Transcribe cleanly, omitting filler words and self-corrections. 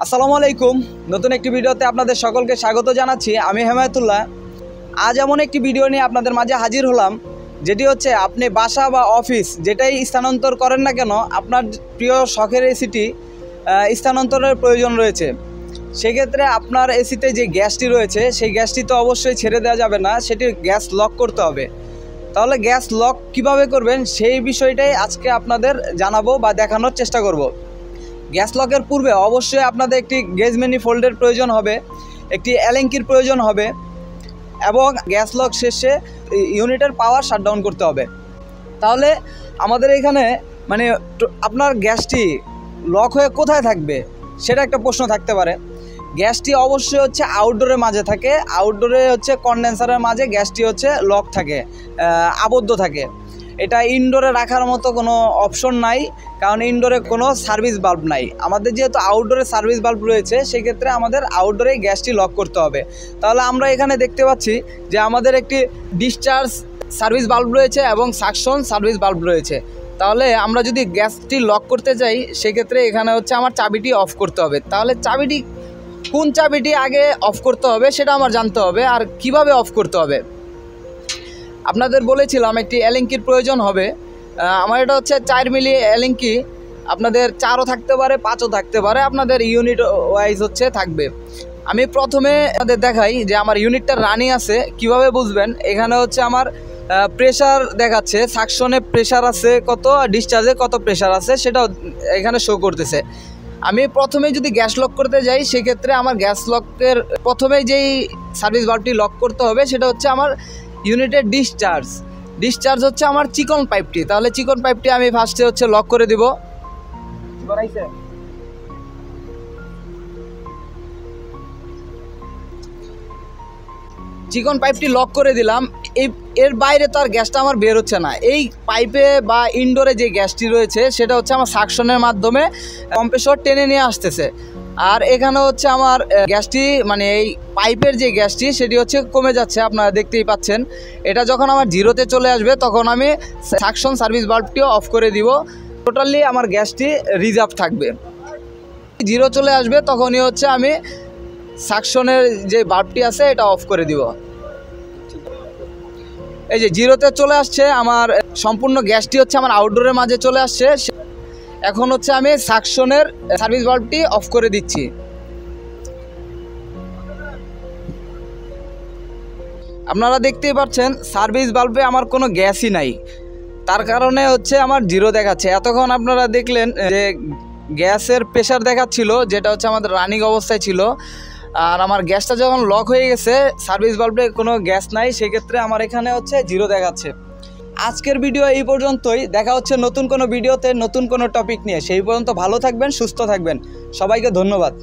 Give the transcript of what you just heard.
আসসালামু আলাইকুম। নতুন একটি ভিডিওতে আপনাদের সকলকে স্বাগত জানাচ্ছি। আমি হেমায়েতুল্লাহ। আজ এমন একটি ভিডিও নিয়ে আপনাদের মাঝে হাজির হলাম, যেটি হচ্ছে আপনি বাসা বা অফিস যেটাই স্থানান্তর করেন না কেন, আপনার প্রিয় শখের এসিটি স্থানান্তরের প্রয়োজন রয়েছে। সেক্ষেত্রে আপনার এসিতে যে গ্যাসটি রয়েছে সেই গ্যাসটি তো অবশ্যই ছেড়ে দেওয়া যাবে না, সেটি গ্যাস লক করতে হবে। তাহলে গ্যাস লক কিভাবে করবেন সেই বিষয়টাই আজকে আপনাদের জানাবো বা দেখানোর চেষ্টা করব। গ্যাস লকের পূর্বে অবশ্যই আপনাদের একটি গেজ ম্যানিফোল্ডের প্রয়োজন হবে, একটি অ্যালেন কির প্রয়োজন হবে এবং গ্যাস লক শেষে ইউনিটের পাওয়ার শাটডাউন করতে হবে। তাহলে আমাদের এখানে আপনার গ্যাসটি লক হয়ে কোথায় থাকবে সেটা একটা প্রশ্ন থাকতে পারে। গ্যাসটি অবশ্যই হচ্ছে আউটডোরের মাঝে থাকে। আউটডোরে হচ্ছে কনডেন্সারের মাঝে গ্যাসটি হচ্ছে লক থাকে, আবদ্ধ থাকে। এটা ইনডোরে রাখার মতো কোনো অপশন নাই, কারণ ইনডোরে কোনো সার্ভিস বাল্ব নাই। আমাদের যেহেতু আউটডোরে সার্ভিস বাল্ব রয়েছে, সেক্ষেত্রে আমাদের আউটডোরে গ্যাসটি লক করতে হবে। তাহলে আমরা এখানে দেখতে পাচ্ছি যে আমাদের একটি ডিসচার্জ সার্ভিস বাল্ব রয়েছে এবং সাকশন সার্ভিস বাল্ব রয়েছে। তাহলে আমরা যদি গ্যাসটি লক করতে চাই, সেক্ষেত্রে এখানে হচ্ছে আমার চাবিটি অফ করতে হবে। তাহলে কোন চাবিটি আগে অফ করতে হবে সেটা আমার জানতে হবে, আর কিভাবে অফ করতে হবে। আপনাদের বলেছিলাম একটি অ্যালেন কির প্রয়োজন হবে। আমার এটা হচ্ছে 4 মিলি অ্যালেন কি। আপনাদের 4ও থাকতে পারে, 5ও থাকতে পারে, আপনাদের ইউনিট ওয়াইজ হচ্ছে থাকবে। আমি প্রথমে আপনাদের দেখাই যে আমার ইউনিটটা রানিং আছে। কিভাবে বুঝবেন, এখানে হচ্ছে আমার প্রেশার দেখাচ্ছে, সাকশনে প্রেশার আছে কত, ডিসচার্জে কত প্রেশার আছে সেটাও এখানে শো করতেছে। আমি প্রথমে যদি গ্যাস লক করতে যাই, সেক্ষেত্রে আমার গ্যাস লকের প্রথমে যেই সার্ভিস বাল্বটি লক করতে হবে সেটা হচ্ছে আমার ইউনিটের ডিসচার্জ হচ্ছে আমার চিকন পাইপটি। তাহলে চিকন পাইপটি আমি ফার্স্টে হচ্ছে লক করে দিব। চিকন পাইপটি লক করে দিলাম। এর বাইরে তো আর গ্যাসটা আমার বের হচ্ছে না। এই পাইপে বা ইনডোরে যে গ্যাসটি রয়েছে সেটা হচ্ছে আমার সাকশনের মাধ্যমে কম্প্রেসর টেনে নিয়ে আসতেছে। আর এখানে হচ্ছে আমার গ্যাসটি এই পাইপের যে গ্যাসটি সেটি হচ্ছে কমে যাচ্ছে, আপনারা দেখতেই পাচ্ছেন। এটা যখন আমার জিরোতে চলে আসবে তখন আমি সাকশন সার্ভিস বাল্বটিও অফ করে দিব। টোটালি আমার গ্যাসটি রিজার্ভ থাকবে। জিরো চলে আসবে তখনই হচ্ছে আমি সাকশনের যে বাল্বটি আছে এটা অফ করে দিব। এই যে জিরোতে চলে আসছে, আমার সম্পূর্ণ গ্যাসটি হচ্ছে আমার আউটডোরের মাঝে চলে আসছে। এখন হচ্ছে আমি সাকশনের সার্ভিস বাল্বটি অফ করে দিচ্ছি। আপনারা দেখতেই পাচ্ছেন সার্ভিস বাল্বে আমার কোনো গ্যাসই নাই, তার কারণে হচ্ছে আমার জিরো দেখাচ্ছে। এতক্ষণ আপনারা দেখলেন যে গ্যাসের প্রেশার দেখাচ্ছিল, যেটা হচ্ছে আমাদের রানিং অবস্থায় ছিল। আর আমার গ্যাসটা যখন লক হয়ে গেছে, সার্ভিস বাল্বে কোনো গ্যাস নাই, সেক্ষেত্রে আমার এখানে হচ্ছে জিরো দেখাচ্ছে। আজকের ভিডিও এই পর্যন্তই। দেখা হচ্ছে নতুন কোনো ভিডিওতে নতুন কোনো টপিক নিয়ে। সেই পর্যন্ত ভালো থাকবেন, সুস্থ থাকবেন। সবাইকে ধন্যবাদ।